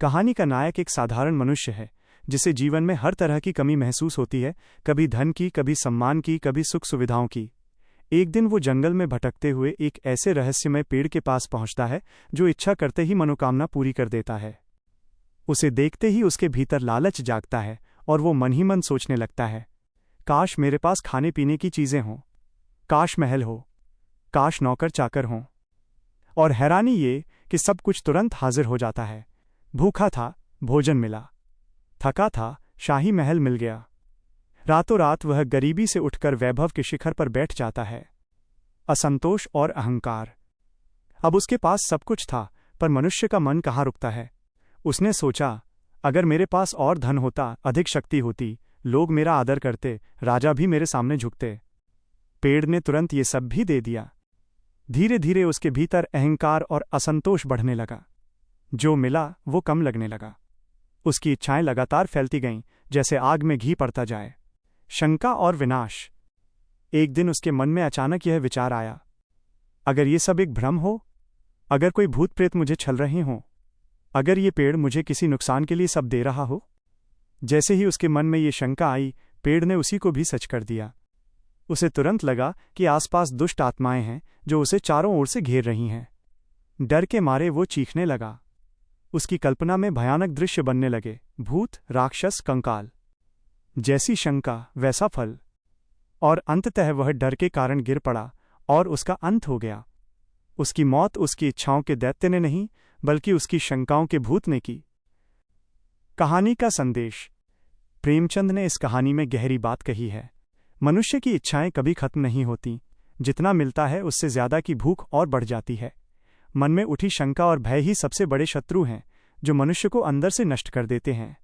कहानी का नायक एक साधारण मनुष्य है जिसे जीवन में हर तरह की कमी महसूस होती है, कभी धन की, कभी सम्मान की, कभी सुख सुविधाओं की। एक दिन वो जंगल में भटकते हुए एक ऐसे रहस्यमय पेड़ के पास पहुंचता है जो इच्छा करते ही मनोकामना पूरी कर देता है। उसे देखते ही उसके भीतर लालच जागता है और वो मन ही मन सोचने लगता है, काश मेरे पास खाने पीने की चीजें हों, काश महल हो, काश नौकर चाकर हों। और हैरानी ये कि सब कुछ तुरंत हाजिर हो जाता है। भूखा था, भोजन मिला। थका था, शाही महल मिल गया। रातों रात वह गरीबी से उठकर वैभव के शिखर पर बैठ जाता है। असंतोष और अहंकार। अब उसके पास सब कुछ था, पर मनुष्य का मन कहाँ रुकता है। उसने सोचा, अगर मेरे पास और धन होता, अधिक शक्ति होती, लोग मेरा आदर करते, राजा भी मेरे सामने झुकते। पेड़ ने तुरंत ये सब भी दे दिया। धीरे धीरे उसके भीतर अहंकार और असंतोष बढ़ने लगा। जो मिला वो कम लगने लगा। उसकी इच्छाएं लगातार फैलती गईं, जैसे आग में घी पड़ता जाए। शंका और विनाश। एक दिन उसके मन में अचानक यह विचार आया, अगर ये सब एक भ्रम हो, अगर कोई भूत प्रेत मुझे छल रहे हों, अगर ये पेड़ मुझे किसी नुकसान के लिए सब दे रहा हो। जैसे ही उसके मन में ये शंका आई, पेड़ ने उसी को भी सच कर दिया। उसे तुरंत लगा कि आसपास दुष्ट आत्माएं हैं जो उसे चारों ओर से घेर रही हैं। डर के मारे वो चीखने लगा। उसकी कल्पना में भयानक दृश्य बनने लगे, भूत, राक्षस, कंकाल। जैसी शंका वैसा फल। और अंततः वह डर के कारण गिर पड़ा और उसका अंत हो गया। उसकी मौत उसकी इच्छाओं के दैत्य ने नहीं, बल्कि उसकी शंकाओं के भूत ने की। कहानी का संदेश। प्रेमचंद ने इस कहानी में गहरी बात कही है। मनुष्य की इच्छाएं कभी खत्म नहीं होती। जितना मिलता है उससे ज्यादा की भूख और बढ़ जाती है। मन में उठी शंका और भय ही सबसे बड़े शत्रु हैं जो मनुष्य को अंदर से नष्ट कर देते हैं।